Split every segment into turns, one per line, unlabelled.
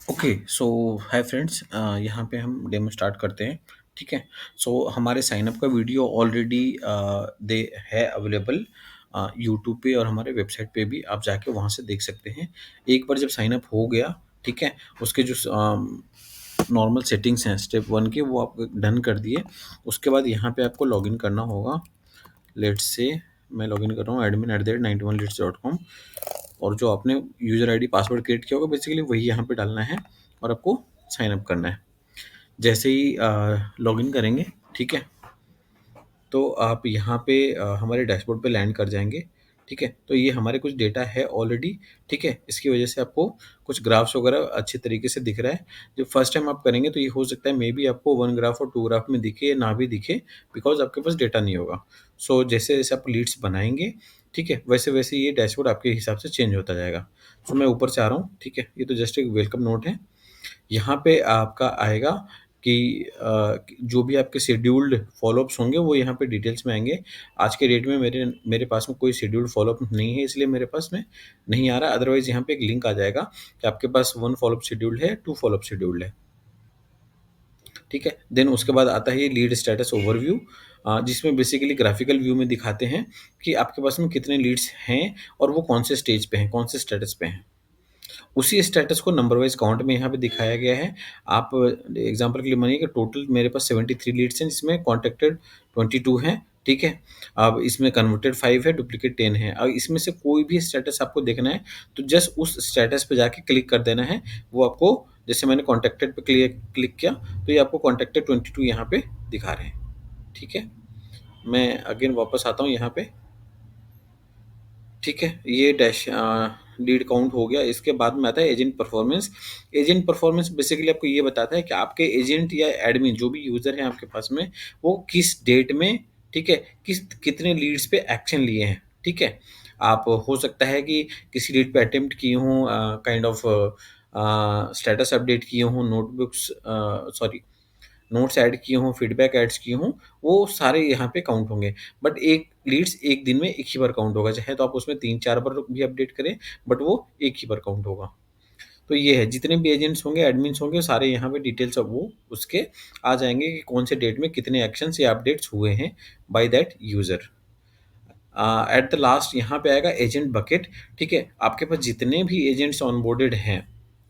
Okay so hi friends, यहाँ पे हम डेमो स्टार्ट करते हैं। ठीक है। सो हमारे साइन अप का वीडियो ऑलरेडी दे है अवेलेबल यूट्यूब पे, और हमारे वेबसाइट पे भी आप जाके वहाँ से देख सकते हैं। एक बार जब साइन अप हो गया, ठीक है, उसके जो नॉर्मल सेटिंग्स हैं स्टेप वन के, वो आप डन कर दिए। उसके बाद यहाँ पे आपको लॉगिन करना होगा। लेट्स से मैं लॉगिन कर रहा हूँ admin@91leads.com, और जो आपने यूज़र आईडी पासवर्ड क्रिएट किया होगा बेसिकली वही यहाँ पे डालना है, और आपको साइन अप करना है। जैसे ही लॉगिन करेंगे, ठीक है, तो आप यहाँ पे हमारे डैशबोर्ड पे लैंड कर जाएंगे। ठीक है, तो ये हमारे कुछ डेटा है ऑलरेडी। ठीक है, इसकी वजह से आपको कुछ ग्राफ्स वगैरह अच्छे तरीके से दिख रहा है। जब फर्स्ट टाइम आप करेंगे तो ये हो सकता है मे बी आपको वन ग्राफ और टू ग्राफ में दिखे या ना भी दिखे, बिकॉज आपके पास डेटा नहीं होगा। सो जैसे जैसे आप लीड्स बनाएंगे, ठीक है, वैसे वैसे ये डैशबोर्ड आपके हिसाब से चेंज होता जाएगा। सो मैं ऊपर से आ रहा हूँ। ठीक है, ये तो जस्ट एक वेलकम नोट है। यहाँ पे आपका आएगा कि जो भी आपके शेड्यूल्ड फ़ॉलोअप्स होंगे वो यहाँ पे डिटेल्स में आएँगे। आज के डेट में मेरे मेरे पास में कोई शेड्यूल्ड फ़ॉलोअप नहीं है, इसलिए मेरे पास में नहीं आ रहा। अदरवाइज़ यहाँ पे एक लिंक आ जाएगा कि आपके पास 1 फ़ॉलोअप शेड्यूल्ड है, 2 फ़ॉलोअप शेड्यूल्ड है। ठीक है? देन उसके बाद आता है ये लीड स्टेटस ओवरव्यू, जिसमें बेसिकली ग्राफ़िकल व्यू में दिखाते हैं कि आपके पास में कितने लीड्स हैं और वो कौन से स्टेज पे हैं, कौन से स्टेटस पे हैं। उसी स्टेटस को नंबर वाइज़ काउंट में यहाँ पे दिखाया गया है। आप एग्ज़ाम्पल के लिए मानिए कि टोटल मेरे पास 73 लीड्स हैं, जिसमें कॉन्टैक्टेड 22 हैं, ठीक है? अब इसमें कन्वर्टेड 5 है, डुप्लीकेट 10 है। अब इसमें से कोई भी स्टेटस आपको देखना है, तो जस्ट उस स्टेटस पे जाके क्लिक कर देना है। वो आपको, जैसे मैंने कॉन्टैक्टेड पे क्लिक किया, तो ये आपको कॉन्टैक्टेड 22 यहाँ पे दिखा रहे हैं, ठीक है? मैं अगेन वापस आता हूँ यहाँ पे। ठीक है, ये लीड काउंट हो गया। इसके बाद में आता है agent performance. Agent performance basically आपको ये बताता है कि आपके एजेंट या एडमिन जो भी यूज़र हैं आपके पास में, वो किस डेट में, ठीक है, कितने लीड्स पे एक्शन लिए हैं। ठीक है, आप हो सकता है कि किसी लीड पे अटेम्प्ट किए हों, काइंड ऑफ स्टेटस अपडेट किए हों, नोट्स ऐड किए हों, फीडबैक ऐड्स किए हों, वो सारे यहाँ पे काउंट होंगे। बट एक लीड्स एक दिन में एक ही बार काउंट होगा, चाहे तो आप उसमें 3-4 बार भी अपडेट करें, बट वो एक ही बार काउंट होगा। तो ये है, जितने भी एजेंट्स होंगे, एडमिन्स होंगे, सारे यहाँ पे डिटेल्स अब वो उसके आ जाएँगे कि कौन से डेट में कितने एक्शंस या अपडेट्स हुए हैं by that user. At the last यहाँ पे आएगा एजेंट बकेट। ठीक है, आपके पास जितने भी एजेंट्स ऑनबोर्डेड हैं,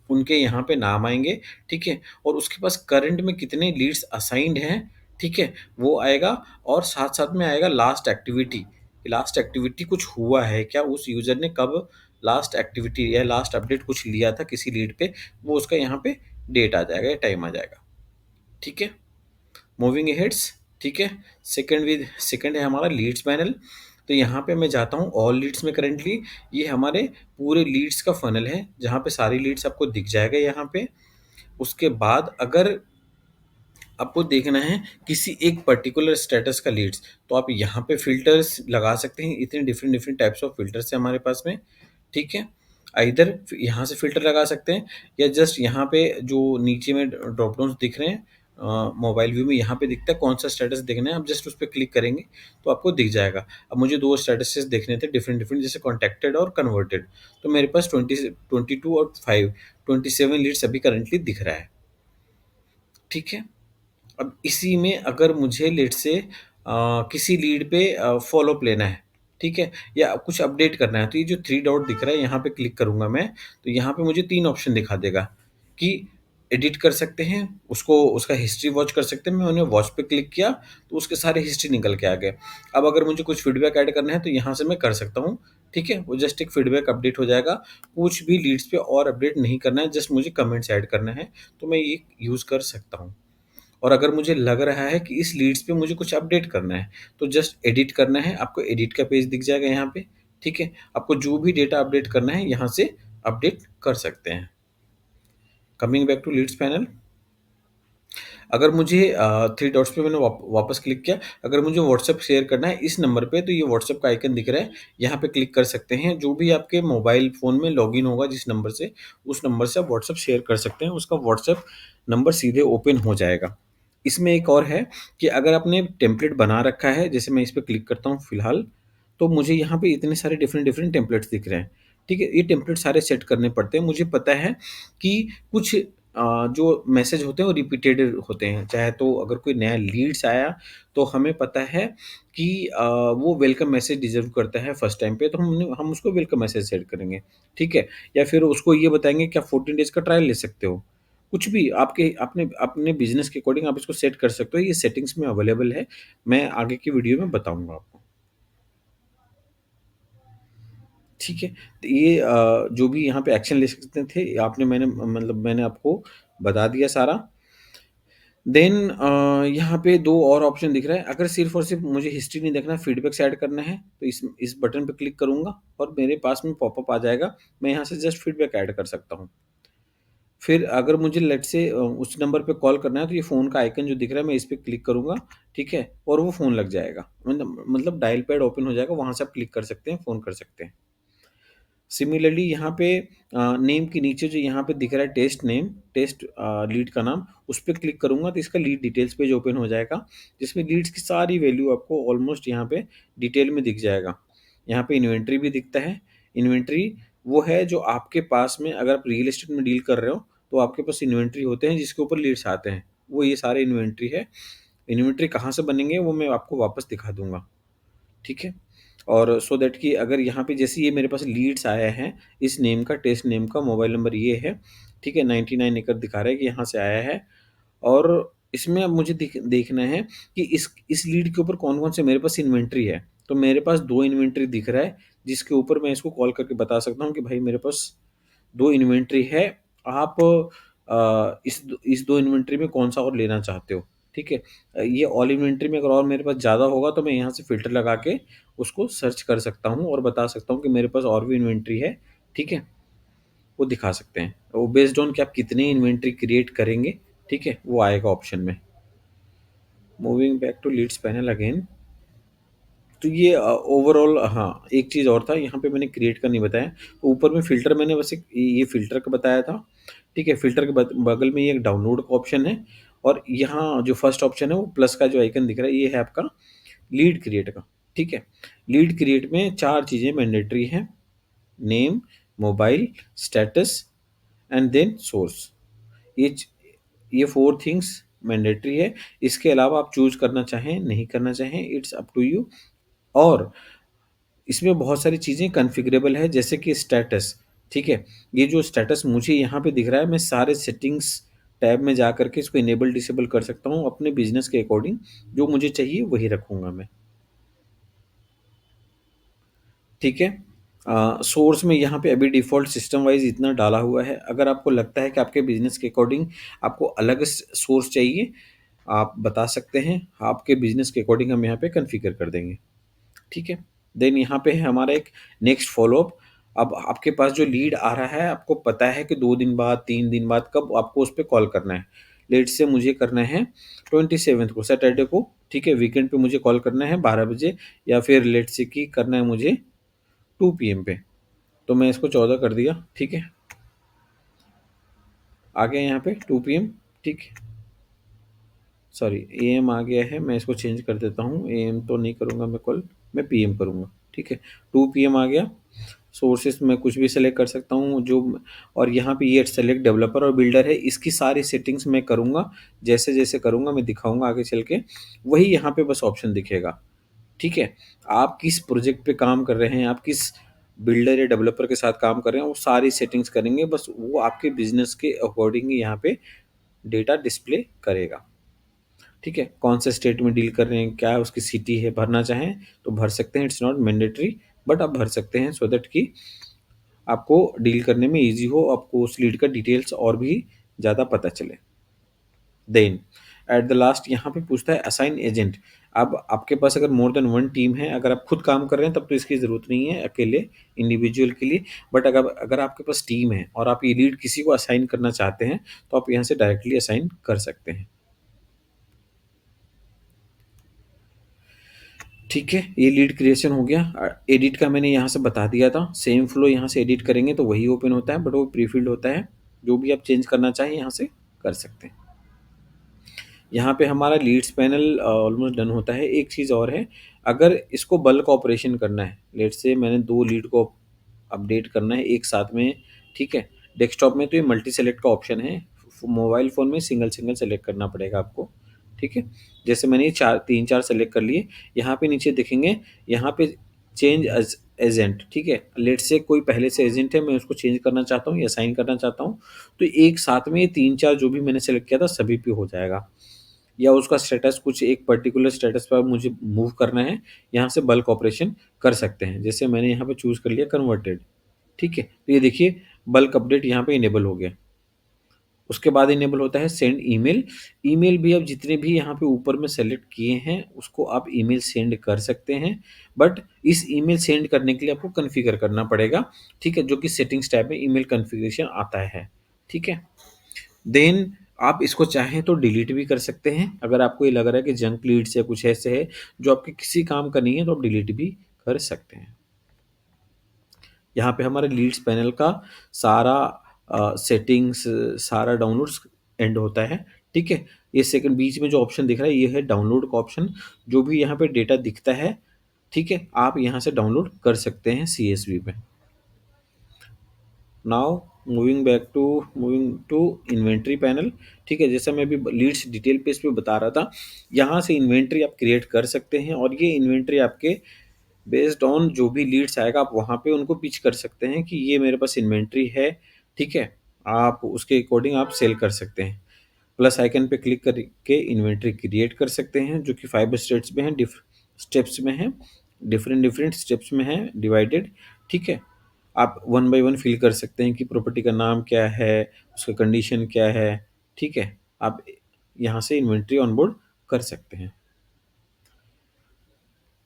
उनके यहाँ पे नाम आएँगे, ठीक है? और उसके पास करंट में कितने लीड्स असाइन्ड हैं, ठीक है? वो आएगा, और साथ-साथ में आएगा लास्ट एक्टिविटी। लास्ट एक्टिविटी कुछ हुआ है क्या? उस यूज़र ने कब लास्ट एक्टिविटी या लास्ट अपडेट कुछ लिया था किसी लीड पे, वो उसका यहाँ पे डेट आ जाएगा या टाइम आ जाएगा, ठीक है? मूविंग अहेड्स, ठीक है? सेकंड है हमारा लीड्स पैनल। तो यहाँ पे मैं जाता हूँ ऑल लीड्स में। करंटली ये हमारे पूरे लीड्स का फ़नल है, जहाँ पे सारी लीड्स आपको दिख जाएगा यहाँ पे। उसके बाद अगर आपको देखना है किसी एक पर्टिकुलर स्टेटस का लीड्स, तो आप यहाँ पे फ़िल्टर्स लगा सकते हैं। इतने different different types of filters हैं हमारे पास में, ठीक है? आइदर यहाँ से फ़िल्टर लगा सकते हैं, या जस्ट यहाँ पे जो नीचे में ड्रॉप डाउन्स दिख रहे हैं, मोबाइल व्यू में यहाँ पे दिखता है कौन सा स्टेटस देखना है, आप जस्ट उस पे क्लिक करेंगे तो आपको दिख जाएगा। अब मुझे 2 स्टेटसेस देखने थे डिफरेंट डिफरेंट, जैसे कॉन्टैक्टेड और कन्वर्टेड। तो मेरे पास 22 और 5 27 लीड्स अभी करंटली दिख रहा है, ठीक है? अब इसी में अगर मुझे लेट्स से किसी लीड पे फ़ॉलो-अप लेना है, ठीक है? या कुछ अपडेट करना है, तो ये जो 3 डॉट दिख रहा है, यहाँ पे क्लिक करूँगा मैं, तो यहाँ पे मुझे 3 ऑप्शन दिखा देगा कि एडिट कर सकते हैं, उसको उसका हिस्ट्री वॉच कर सकते हैं। मैंने वॉच पे क्लिक किया, तो उसके सारे हिस्ट्री निकल के आ गए। अब अगर मुझे कुछ फीडबैक ऐड करना है, तो यहाँ से मैं कर सकता हूँ, ठीक है? वो जस्ट एक फीडबैक अपडेट हो जाएगा। कुछ भी लीड्स पे और अपडेट नहीं करना है, जस्ट मुझे कमेंट्स ऐड करना है, तो मैं ये यूज़ कर सकता हूँ। और अगर मुझे लग रहा है कि इस लीड्स पे मुझे कुछ अपडेट करना है, तो जस्ट एडिट करना है, आपको एडिट का पेज दिख जाएगा यहाँ पे, ठीक है? आपको जो भी डेटा अपडेट करना है, यहाँ से अपडेट कर सकते हैं। Coming back to leads panel, अगर मुझे 3 डॉट्स पे मैंने वापस क्लिक किया, अगर मुझे व्हाट्सएप शेयर करना है इस नंबर पे, तो ये व्हाट्सएप का आइकन दिख रहा है, यहाँ पे क्लिक कर सकते हैं। जो भी आपके मोबाइल फ़ोन में लॉगिन होगा जिस नंबर से, उस नंबर से आप व्हाट्सएप शेयर कर सकते हैं, उसका व्हाट्सएप नंबर सीधे ओपन हो जाएगा। इसमें एक और है कि अगर आपने टेम्पलेट बना रखा है, जैसे मैं इस पे क्लिक करता हूँ फिलहाल, तो मुझे यहाँ पे इतने सारे डिफरेंट डिफरेंट टेम्पलेट्स दिख रहे हैं, ठीक है? ये टेम्पलेट सारे सेट करने पड़ते हैं। मुझे पता है कि कुछ जो मैसेज होते हैं वो रिपीटेड होते हैं। चाहे तो अगर कोई नया लीड्स आया तो हमें पता है कि वो वेलकम मैसेज डिज़र्व करता है फर्स्ट टाइम पे, तो हम उसको वेलकम मैसेज सेंड करेंगे, ठीक है? या फिर उसको ये बताएँगे कि आप 14 डेज़ का ट्रायल ले सकते हो। कुछ भी आपके अपने अपने बिज़नेस के अकॉर्डिंग आप इसको सेट कर सकते हो। ये सेटिंग्स में अवेलेबल है। मैं आगे की वीडियो में बताऊँगा आपको। ठीक है? तो ये जो भी यहाँ पे एक्शन ले सकते थे, आपने मैंने मतलब मैंने आपको बता दिया सारा। देन यहाँ पे 2 और ऑप्शन दिख रहा है, अगर सिर्फ़ और सिर्फ़ मुझे हिस्ट्री नहीं देखना, फीडबैक्स ऐड करना है, तो इस बटन पे क्लिक करूँगा और मेरे पास में पॉपअप आ जाएगा। मैं यहाँ से जस्ट फीडबैक ऐड कर सकता हूँ। फिर अगर मुझे लेट्स से उस नंबर पे कॉल करना है, तो ये फ़ोन का आइकन जो दिख रहा है, मैं इस पे क्लिक करूँगा, ठीक है? और वो फ़ोन लग जाएगा। मतलब डायल पैड ओपन हो जाएगा, वहाँ से आप क्लिक कर सकते हैं, फ़ोन कर सकते हैं। सिमिलरली यहाँ पे नेम के नीचे जो यहाँ पे दिख रहा है टेस्ट नेम, टेस्ट लीड का नाम, उस पे क्लिक करूँगा तो इसका लीड डिटेल्स पेज ओपन हो जाएगा, जिसमें लीड्स की सारी वैल्यू आपको ऑलमोस्ट यहाँ पे डिटेल में दिख जाएगा। यहाँ पे इन्वेंटरी भी दिखता है। इन्वेंटरी वो है जो आपके पास में, अगर आप रियल एस्टेट में डील कर रहे हो, तो आपके पास इन्वेंटरी होते हैं जिसके ऊपर लीड्स आते हैं। वो ये सारे इन्वेंटरी है। इन्वेंटरी कहाँ से बनेंगे वो मैं आपको वापस दिखा दूँगा। ठीक है? और सो दैट कि अगर यहाँ पे जैसे ये मेरे पास लीड्स आया है, इस नेम का, टेस्ट नेम का, मोबाइल नंबर ये है, ठीक है? 99 एकड़ दिखा रहा है कि यहाँ से आया है और इसमें अब मुझे देखना है कि इस लीड के ऊपर कौन-कौन से मेरे पास इन्वेंटरी है। तो मेरे पास 2 इन्वेंटरी दिख रहा है, जिसके ऊपर मैं इसको कॉल करके बता सकता हूँ कि भाई मेरे पास 2 इन्वेंटरी है, आप इस 2 इन्वेंटरी में कौन-सा और लेना चाहते हो, ठीक है? ये ऑल इन्वेंटरी में अगर और मेरे पास ज़्यादा होगा तो मैं यहाँ से फ़िल्टर लगा के उसको सर्च कर सकता हूँ और बता सकता हूँ कि मेरे पास और भी इन्वेंटरी है, ठीक है? वो दिखा सकते हैं। वो बेस्ड ऑन कि आप कितनी इन्वेंटरी क्रिएट करेंगे, ठीक है? वो आएगा ऑप्शन में। Moving back to leads panel again. तो ये ओवरऑल हाँ, एक चीज़ और था यहाँ पे मैंने क्रिएट का नहीं बताया। तो ऊपर में फ़िल्टर मैंने बस एक ये फ़िल्टर का बताया था, ठीक है? फ़िल्टर के बगल में ये एक डाउनलोड का ऑप्शन है और यहाँ जो फर्स्ट ऑप्शन है वो प्लस का जो आइकन दिख रहा है, ये है आपका लीड क्रिएट का, ठीक है? लीड क्रिएट में 4 चीज़ें मैंडेटरी हैं, name, mobile, status and then source. ये च ये 4 थिंग्स मैंडेटरी है। इसके अलावा आप चूज़ करना चाहें, नहीं करना चाहें, इट्स अप टू यू। और इसमें बहुत सारी चीज़ें कॉन्फ़िगरेबल है जैसे कि स्टेटस, ठीक है? ये जो स्टेटस मुझे यहाँ पे दिख रहा है, मैं सारे सेटिंग्स टैब में जा कर के इसको इनेबल डिसेबल कर सकता हूँ अपने बिज़नेस के अकॉर्डिंग, जो मुझे चाहिए वही रखूँगा मैं, ठीक है? सोर्स में यहाँ पे अभी डिफ़ॉल्ट सिस्टम वाइज़ इतना डाला हुआ है, अगर आपको लगता है कि आपके बिज़नेस के अकॉर्डिंग आपको अलग सोर्स चाहिए, आप बता सकते हैं, आपके बिज़नेस के अकॉर्डिंग हम यहाँ पे कॉन्फ़िगर कर देंगे। ठीक है? देन यहाँ पे है हमारा एक नेक्स्ट फ़ॉलो-अप। अब आपके पास जो लीड आ रहा है, आपको पता है कि 2 दिन बाद, 3 दिन बाद कब आपको उस पे कॉल करना है। लेट्स से मुझे करना है 27th को, सैटरडे को, ठीक है? वीकेंड पे मुझे कॉल करना है 12 बजे या फिर लेट्स से कि करना है मुझे 2 पीएम पे। तो मैं इसको 14 कर दिया, ठीक है? आ गया यहाँ पे 2 पीएम, ठीक है? सॉरी, एएम आ गया है, मैं इसको चेंज कर देता हूँ, एएम तो नहीं करूँगा मैं कॉल, मैं पीएम करूँगा, ठीक है? 2 पीएम आ गया, सोर्सेस मैं कुछ भी सेलेक्ट कर सकता हूँ जो, और यहाँ पे ये सेलेक्ट डेवलपर और बिल्डर है, इसकी सारी सेटिंग्स मैं करूँगा, जैसे-जैसे करूँगा मैं दिखाऊँगा आगे चल के, वही यहाँ पे बस ऑप्शन दिखेगा, ठीक है? आप किस प्रोजेक्ट पे काम कर रहे हैं, आप किस बिल्डर या डेवलपर के साथ काम कर रहे हैं, वो सारी सेटिंग्स करेंगे, बस वो आपके बिज़नेस के अकॉर्डिंग ही यहाँ पे डेटा डिस्प्ले करेगा। ठीक है? कौन से स्टेट में डील कर रहे हैं, क्या उसकी सिटी है, भरना चाहें तो भर सकते हैं, इट्स नॉट मैंडेटरी, बट आप भर सकते हैं सो दैट कि आपको डील करने में ईज़ी हो, आपको उस लीड का डिटेल्स और भी ज़्यादा पता चले। देन एट द लास्ट यहाँ पे पूछता है असाइन एजेंट। अब आपके पास अगर मोर देन 1 टीम है, अगर आप खुद काम कर रहे हैं तब तो इसकी ज़रूरत नहीं है अकेले इंडिविजुअल के लिए, बट अगर अगर आपके पास टीम है और आप ये लीड किसी को असाइन करना चाहते हैं, तो आप यहाँ से डायरेक्टली असाइन कर सकते हैं। ठीक है, ये लीड क्रिएशन हो गया। एडिट का मैंने यहाँ से बता दिया था, सेम फ्लो यहाँ से एडिट करेंगे तो वही ओपन होता है, बट वो प्री फ़िल्ड होता है। जो भी आप चेंज करना चाहें यहाँ से कर सकते हैं। यहाँ पे हमारा लीड्स पैनल ऑलमोस्ट डन होता है। एक चीज़ और है, अगर इसको बल्क ऑपरेशन करना है, लेट्स से मैंने 2 लीड को अपडेट करना है एक साथ में, ठीक है। डेस्कटॉप में तो ये मल्टी सेलेक्ट का ऑप्शन है, मोबाइल फ़ोन में सिंगल सिंगल सेलेक्ट करना पड़ेगा आपको, ठीक है। जैसे मैंने ये चार तीन चार सेलेक्ट कर लिए, यहाँ पे नीचे देखेंगे, यहाँ पे चेंज एज एजेंट, ठीक है। लेट से कोई पहले से एजेंट है, मैं उसको चेंज करना चाहता हूँ या साइन करना चाहता हूँ, तो एक साथ में ये तीन चार जो भी मैंने सेलेक्ट किया था सभी पे हो जाएगा। या उसका स्टेटस कुछ एक पर्टिकुलर स्टेटस पर मुझे मूव करना है, यहाँ से बल्क ऑपरेशन कर सकते हैं। जैसे मैंने यहाँ पे चूज़ कर लिया कन्वर्टेड, ठीक है। तो ये देखिए बल्क अपडेट यहाँ पे इनेबल हो गया। उसके बाद इनेबल होता है सेंड ईमेल। ईमेल भी अब जितने भी यहाँ पे ऊपर में सेलेक्ट किए हैं उसको आप ईमेल सेंड कर सकते हैं, बट इस ईमेल सेंड करने के लिए आपको कॉन्फ़िगर करना पड़ेगा, ठीक है, जो कि सेटिंग्स टैब में ईमेल कॉन्फ़िगरेशन आता है, ठीक है। देन आप इसको चाहें तो डिलीट भी कर सकते हैं, अगर आपको ये लग रहा है कि जंक लीड्स या कुछ ऐसे है जो आपके किसी काम का नहीं है, तो आप डिलीट भी कर सकते हैं। यहाँ पे हमारे लीड्स पैनल का सारा सेटिंग्स, सारा डाउनलोड्स एंड होता है, ठीक है। ये सेकंड बीच में जो ऑप्शन दिख रहा है ये है डाउनलोड का ऑप्शन। जो भी यहाँ पे डेटा दिखता है, ठीक है, आप यहाँ से डाउनलोड कर सकते हैं CSV में। Now moving to inventory panel, ठीक है। जैसा मैं अभी लीड्स डिटेल पेज पे बता रहा था, यहाँ से इन्वेंट्री आप क्रिएट कर सकते हैं, और ये इन्वेंट्री आपके बेस्ड ऑन जो भी लीड्स आएगा आप वहाँ पे उनको पिच कर सकते हैं कि ये मेरे पास इन्वेंट्री है, ठीक है। आप उसके अकॉर्डिंग आप सेल कर सकते हैं। प्लस आइकन पे क्लिक करके इन्वेंट्री क्रिएट कर सकते हैं, जो कि 5 स्टेट्स में है, स्टेप्स में है, डिफरेंट डिफरेंट स्टेप्स में है डिवाइडेड, ठीक है। आप वन बाय वन फिल कर सकते हैं कि प्रॉपर्टी का नाम क्या है, उसका कंडीशन क्या है, ठीक है। आप यहाँ से इन्वेंट्री ऑनबोर्ड कर सकते हैं।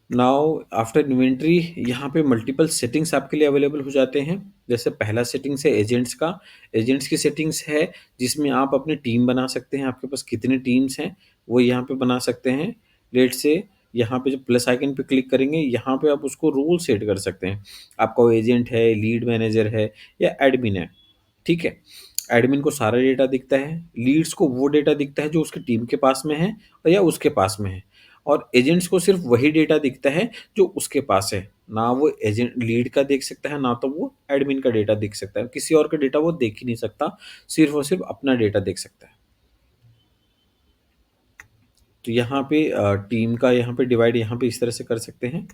नाउ आफ्टर इन्वेंट्री यहाँ पे मल्टीपल सेटिंग्स आपके लिए अवेलेबल हो जाते हैं। जैसे पहला सेटिंग्स है एजेंट्स का। एजेंट्स की सेटिंग्स है जिसमें आप अपनी टीम बना सकते हैं, आपके पास कितने टीम्स हैं वो यहाँ पे बना सकते हैं। लेट से यहाँ पे जब प्लस आइकन पे क्लिक करेंगे यहाँ पे आप उसको रोल सेट कर सकते हैं। आपका वो एजेंट है, लीड मैनेजर है या एडमिन है, ठीक है। एडमिन को सारा डेटा दिखता है, लीड्स को वो डेटा दिखता है जो उसकी टीम के पास में है या उसके पास में है, और एजेंट्स को सिर्फ वही डेटा दिखता है जो उसके पास है। ना वो एजेंट लीड का देख सकता है, ना तो वो एडमिन का डेटा देख सकता है, किसी और का डेटा वो देख ही नहीं सकता, सिर्फ और सिर्फ अपना डेटा देख सकता है। तो यहाँ पे टीम का यहाँ पे डिवाइड यहाँ पे इस तरह से कर सकते हैं,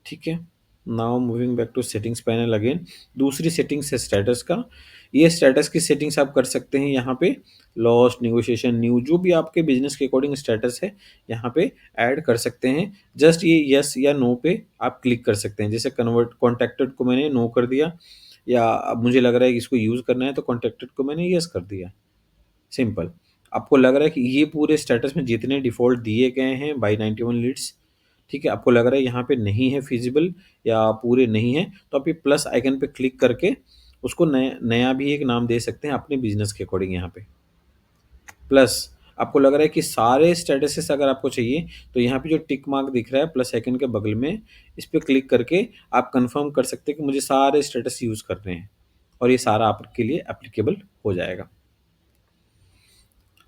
ठीक है। Now moving back to settings panel again. दूसरी सेटिंग्स है स्टेटस का। ये स्टेटस की सेटिंग्स आप कर सकते हैं यहाँ पे, लॉस्ट, नेगोशिएशन, न्यू, जो भी आपके बिजनेस के अकॉर्डिंग स्टेटस है यहाँ पे ऐड कर सकते हैं। जस्ट ये यस या नो पे आप क्लिक कर सकते हैं। जैसे कन्वर्ट कॉन्टैक्टेड को मैंने नो कर दिया, या अब मुझे लग रहा है कि इसको यूज़ करना है तो कॉन्टैक्टेड को मैंने यस कर दिया, सिंपल। आपको लग रहा है कि ये पूरे स्टेटस में जितने डिफ़ॉल्ट दिए गए हैं बाय 91 लीड्स, ठीक है, आपको लग रहा है यहाँ पे नहीं है फिजिबल या पूरे नहीं है, तो आप ये प्लस आइकन पे क्लिक करके उसको नया नया भी एक नाम दे सकते हैं अपने बिजनेस के अकॉर्डिंग यहाँ पे। प्लस आपको लग रहा है कि सारे स्टेटसेस अगर आपको चाहिए तो यहाँ पे जो टिक मार्क दिख रहा है प्लस आइकन के बगल में, इस पे क्लिक करके आप कंफर्म कर सकते हैं कि मुझे सारे स्टेटस यूज़ करने हैं, और ये सारा आपके लिए एप्लीकेबल हो जाएगा।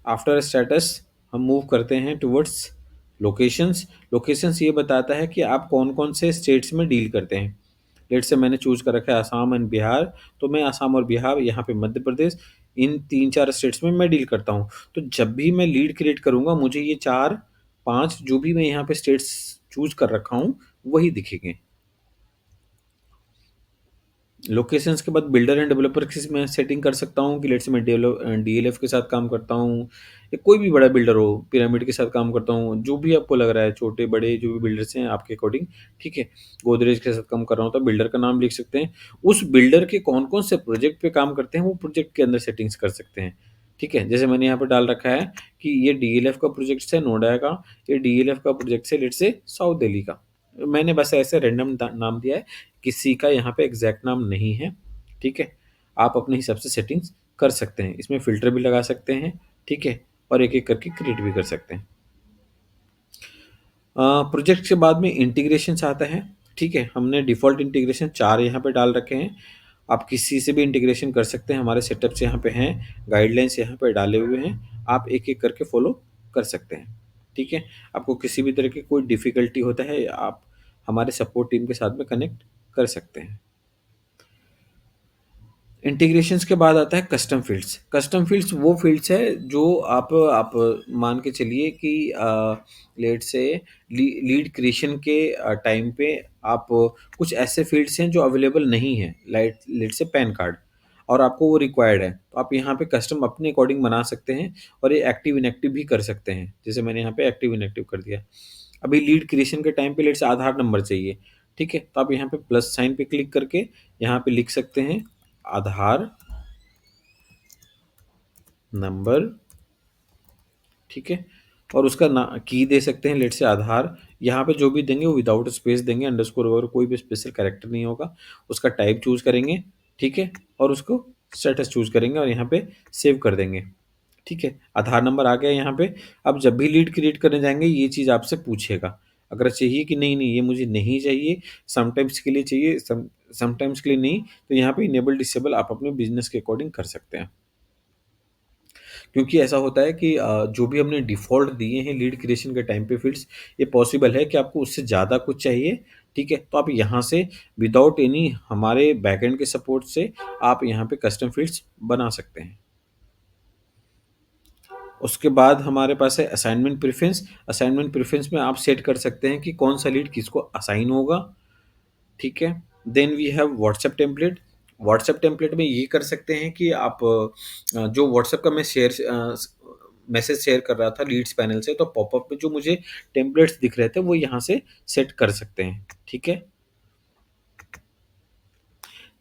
आफ्टर स्टेटस हम मूव करते हैं टुवर्ड्स लोकेशंस। लोकेशंस ये बताता है कि आप कौन कौन से स्टेट्स में डील करते हैं। लेट से मैंने चूज कर रखा है आसाम एंड बिहार, तो मैं आसाम और बिहार, यहाँ पे मध्य प्रदेश, इन तीन चार स्टेट्स में मैं डील करता हूँ। तो जब भी मैं लीड क्रिएट करूँगा मुझे ये चार पांच जो भी मैं यहाँ पे स्टेट्स चूज कर रखा हूँ वही दिखेंगे। लोकेशंस के बाद बिल्डर एंड डेवलपर की मैं सेटिंग कर सकता हूँ कि लेट्स से मैं DLF के साथ काम करता हूँ, या कोई भी बड़ा बिल्डर हो, पिरामिड के साथ काम करता हूँ, जो भी आपको लग रहा है, छोटे बड़े जो भी बिल्डर्स हैं आपके अकॉर्डिंग, ठीक है। गोदरेज के साथ काम कर रहा हूँ तो बिल्डर का नाम लिख सकते हैं। उस बिल्डर के कौन कौन से प्रोजेक्ट पे काम करते हैं वो प्रोजेक्ट के अंदर सेटिंग्स कर सकते हैं, ठीक है। जैसे मैंने यहाँ पर डाल रखा है कि ये DLF का प्रोजेक्ट है नोएडा का, ये DLF का प्रोजेक्ट है लेट्स से साउथ दिल्ली का। मैंने बस ऐसे रैंडम नाम दिया है, किसी का यहाँ पे एग्जैक्ट नाम नहीं है, ठीक है। आप अपने हिसाब से सेटिंग्स कर सकते हैं, इसमें फ़िल्टर भी लगा सकते हैं, ठीक है, और एक-एक करके क्रिएट भी कर सकते हैं। प्रोजेक्ट के बाद में इंटीग्रेशंस आता है, ठीक है। हमने डिफ़ॉल्ट इंटीग्रेशन 4 यहाँ पे डाल रखे हैं। आप किसी से भी इंटीग्रेशन कर सकते हैं, हमारे सेटअप्स यहाँ पे हैं, गाइडलाइंस यहाँ पे डाले हुए हैं, आप एक-एक करके फ़ॉलो कर सकते हैं, ठीक है। आपको किसी भी तरह की कोई डिफ़िकल्टी होता है, आप हमारे सपोर्ट टीम के साथ में कनेक्ट कर सकते हैं। इंटीग्रेशंस के बाद आता है कस्टम फ़ील्ड्स। कस्टम फ़ील्ड्स वो फ़ील्ड्स है जो आप मान के चलिए कि लेट्स से लीड क्रिएशन के टाइम पे आप कुछ ऐसे फ़ील्ड्स हैं जो अवेलेबल नहीं हैं, लेट्स से पैन कार्ड, और आपको वो रिक्वायर्ड है। तो आप यहाँ पे कस्टम अपने अकॉर्डिंग बना सकते हैं और ये एक्टिव इनएक्टिव भी कर सकते हैं। जैसे मैंने यहाँ पे एक्टिव इनएक्टिव कर दिया। अभी लीड क्रिएशन के टाइम पे लेट्स से आधार नंबर चाहिए, ठीक है? तो आप यहाँ पे प्लस साइन पे क्लिक करके यहाँ पे लिख सकते हैं आधार नंबर, ठीक है? और उसका ना की दे सकते हैं, लेट्स से आधार। यहाँ पे जो भी देंगे वो विदाउट स्पेस देंगे, अंडरस्कोर वगैरह कोई भी स्पेशल कैरेक्टर नहीं होगा। उसका टाइप चूज़ करेंगे, ठीक है? और उसको स्टेटस चूज़ करेंगे और यहाँ पे सेव कर देंगे, ठीक है? आधार नंबर आ गया यहाँ पे। अब जब भी लीड क्रिएट करने जाएँगे ये चीज़ आपसे पूछेगा। अगर चाहिए कि नहीं, नहीं ये मुझे नहीं चाहिए, समटाइम्स के लिए चाहिए, समटाइम्स के लिए नहीं, तो यहाँ पे इनेबल डिसेबल आप अपने बिज़नेस के अकॉर्डिंग कर सकते हैं। क्योंकि ऐसा होता है कि जो भी हमने डिफ़ॉल्ट दिए हैं लीड क्रिएशन के टाइम पे फ़ील्ड्स, ये पॉसिबल है कि आपको उससे ज़्यादा कुछ चाहिए, ठीक है? तो आप यहाँ से विदाउट एनी हमारे बैकएंड के सपोर्ट से आप यहाँ पे कस्टम फ़ील्ड्स बना सकते हैं। उसके बाद हमारे पास है असाइनमेंट प्रेफ़रेंस। असाइनमेंट प्रेफ़रेंस में आप सेट कर सकते हैं कि कौन-सा लीड किसको असाइन होगा, ठीक है? Then we have WhatsApp template. WhatsApp template में ये कर सकते हैं कि आप जो व्हाट्सएप का मैं मैसेज शेयर कर रहा था लीड्स पैनल से, तो पॉपअप में जो मुझे टेम्पलेट्स दिख रहे थे वो यहाँ से सेट कर सकते हैं, ठीक है?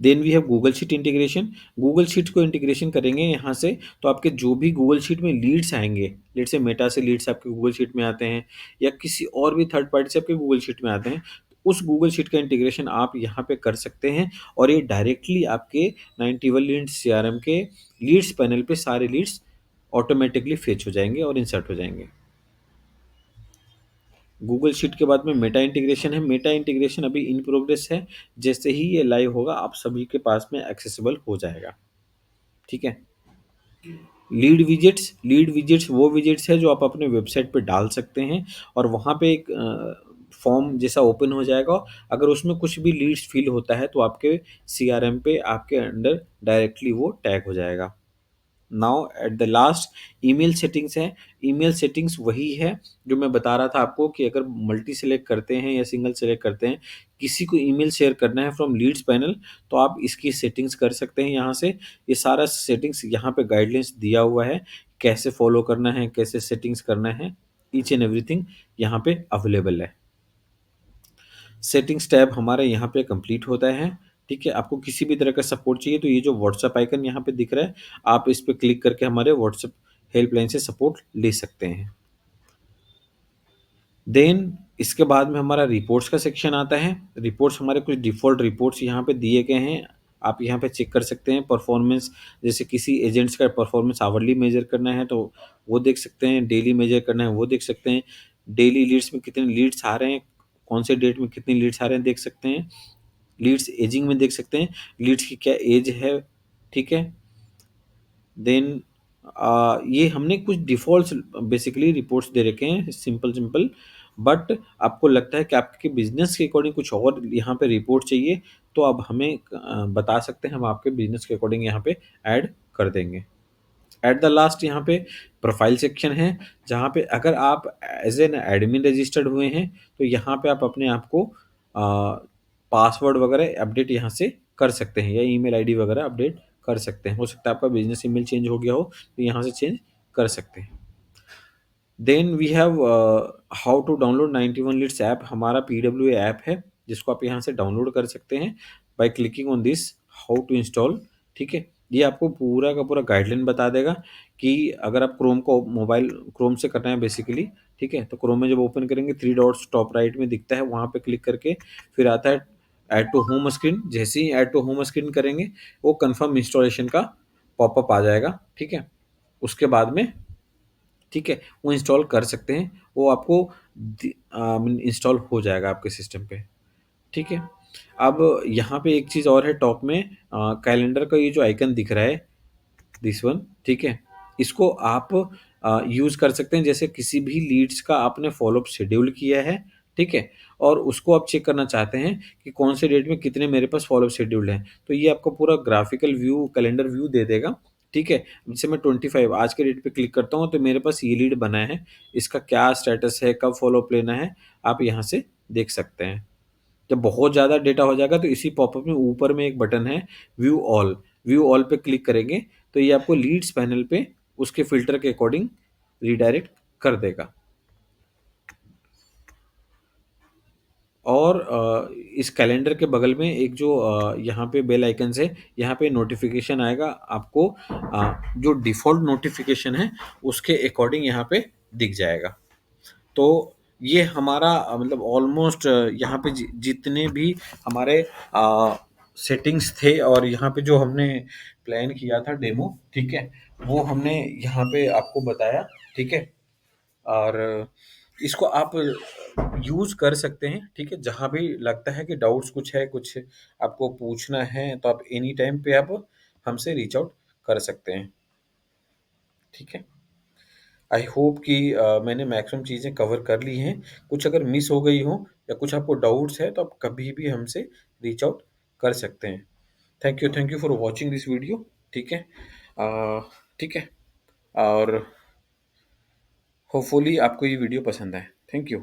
Then we have Google sheet integration. Google sheet को इंटीग्रेशन करेंगे यहाँ से, तो आपके जो भी गूगल शीट में लीड्स आएँगे, लेट्स से मेटा से लीड्स आपके गूगल शीट में आते हैं या किसी और भी थर्ड पार्टी से आपके गूगल शीट में आते हैं, तो उस गूगल शीट का इंटीग्रेशन आप यहाँ पे कर सकते हैं और ये डायरेक्टली आपके 91 लीड्स सीआरएम के लीड्स पैनल पे सारे लीड्स ऑटोमैटिकली फेच हो जाएँगे और इंसर्ट हो जाएँगे। गूगल शीट के बाद में मेटा इंटीग्रेशन है। मेटा इंटीग्रेशन अभी इन प्रोग्रेस है। जैसे ही ये लाइव होगा आप सभी के पास में एक्सेसिबल हो जाएगा। ठीक है? लीड विजेट्स वो विजेट्स है जो आप अपने वेबसाइट पे डाल सकते हैं और वहाँ पे एक फॉर्म जैसा ओपन हो जाएगा। अगर उसमें कुछ भी लीड्स फिल होता है तो आपके सीआरएम पे आपके अंडर डायरेक्टली वो टैग हो जाएगा। Now at the last email settings है। ईमेल सेटिंग्स वही है जो मैं बता रहा था आपको कि अगर मल्टी सेलेक्ट करते हैं या सिंगल सेलेक्ट करते हैं, किसी को ईमेल शेयर करना है फ्रॉम लीड्स पैनल, तो आप इसकी सेटिंग्स कर सकते हैं यहाँ से। ये सारा सेटिंग्स यहाँ पे गाइडलाइंस दिया हुआ है, कैसे फॉलो करना है, कैसे सेटिंग्स करना है, ईच एंड एवरीथिंग यहाँ पे अवेलेबल है। सेटिंग्स टैब हमारा यहाँ पे कंप्लीट होता है, ठीक है? आपको किसी भी तरह का सपोर्ट चाहिए तो ये जो व्हाट्सएप आइकन यहाँ पे दिख रहा है, आप इस पे क्लिक करके हमारे व्हाट्सएप हेल्पलाइन से सपोर्ट ले सकते हैं। देन इसके बाद में हमारा रिपोर्ट्स का सेक्शन आता है। रिपोर्ट्स हमारे कुछ डिफ़ॉल्ट रिपोर्ट्स यहाँ पे दिए गए हैं। आप यहाँ पे चेक कर सकते हैं परफ़ॉर्मेंस, जैसे किसी एजेंट्स का परफ़ॉर्मेंस आवरली मेज़र करना है तो वो देख सकते हैं, डेली मेज़र करना है वो देख सकते हैं, डेली लीड्स में कितने लीड्स आ रहे हैं, कौन से डेट में कितने लीड्स आ रहे हैं देख सकते हैं। लीड्स एजिंग में देख सकते हैं, लीड्स की क्या एज है, ठीक है? देन ये हमने कुछ डिफ़ॉल्ट्स बेसिकली रिपोर्ट्स दे रखे हैं सिंपल-सिंपल, बट आपको लगता है कि आपके बिज़नेस के अकॉर्डिंग कुछ और यहाँ पे रिपोर्ट चाहिए, तो आप हमें बता सकते हैं, हम आपके बिज़नेस के अकॉर्डिंग यहाँ पे ऐड कर देंगे। एट द लास्ट यहाँ पे प्रोफ़ाइल सेक्शन है, जहाँ पे अगर आप एज़ एन एडमिन रजिस्टर्ड हुए हैं, तो यहाँ पे आप अपने आप को पासवर्ड वगैरह अपडेट यहाँ से कर सकते हैं या ईमेल आईडी वगैरह अपडेट कर सकते हैं। हो सकता है आपका बिज़नेस ईमेल चेंज हो गया हो, तो यहाँ से चेंज कर सकते हैं। Then we have how to download 91 leads app. हमारा पीडब्ल्यूए ऐप है जिसको आप यहाँ से डाउनलोड कर सकते हैं by clicking on this how to install, ठीक है? ये आपको पूरा का पूरा गाइडलाइन बता देगा कि अगर आप क्रोम को मोबाइल क्रोम से करना है बेसिकली, ठीक है? तो क्रोम में जब ओपन करेंगे 3 डॉट्स टॉप राइट में दिखता है, वहाँ पे क्लिक करके फिर आता है ऐड टू होम स्क्रीन। जैसे ही ऐड टू होम स्क्रीन करेंगे वो कन्फर्म इंस्टॉलेशन का पॉपअप आ जाएगा, ठीक है? उसके बाद में, ठीक है, वो इंस्टॉल कर सकते हैं। वो आपको इंस्टॉल हो जाएगा आपके सिस्टम पे, ठीक है। अब यहाँ पे एक चीज़ और है टॉप में, कैलेंडर का ये जो आइकन दिख रहा है, दिस वन, ठीक है, इसको आप यूज़ कर सकते हैं। जैसे किसी भी लीड्स का आपने फॉलोअप शेड्यूल किया है, ठीक है? और उसको आप चेक करना चाहते हैं कि कौन से डेट में कितने मेरे पास फ़ॉलो-अप शेड्यूल्ड हैं, तो ये आपको पूरा ग्राफ़िकल व्यू, कैलेंडर व्यू दे देगा, ठीक है? जैसे मैं 25 आज के डेट पे क्लिक करता हूँ, तो मेरे पास ये लीड बना है, इसका क्या स्टेटस है, कब फ़ॉलो-अप लेना है, आप यहाँ से देख सकते हैं। जब बहुत ज़्यादा डेटा हो जाएगा तो इसी पॉपअप में ऊपर में एक बटन है व्यू ऑल पे क्लिक करेंगे तो ये आपको लीड्स पैनल पे उसके फ़िल्टर के अकॉर्डिंग रीडायरेक्ट कर देगा। और इस कैलेंडर के बगल में एक जो यहाँ पे बेल आइकन्स है, यहाँ पे नोटिफ़िकेशन आएगा आपको जो डिफ़ॉल्ट नोटिफ़िकेशन है उसके अकॉर्डिंग यहाँ पे दिख जाएगा। तो ये हमारा मतलब ऑलमोस्ट यहाँ पे जितने भी हमारे सेटिंग्स थे और यहाँ पे जो हमने प्लान किया था डेमो, ठीक है? वो हमने यहाँ पे आपको बताया, ठीक है? और इसको आप यूज़ कर सकते हैं, ठीक है? जहाँ भी लगता है कि डाउट्स कुछ है, कुछ आपको पूछना है, तो आप एनी टाइम पे आप हमसे रीच आउट कर सकते हैं, ठीक है? आई होप कि मैंने मैक्सिमम चीज़ें कवर कर ली हैं। कुछ अगर मिस हो गई हों या कुछ आपको डाउट्स है, तो आप कभी भी हमसे रीच आउट कर सकते हैं। Thank you for watching this video, ठीक है? ठीक है? और होपफुली आपको ये वीडियो पसंद आए। Thank you.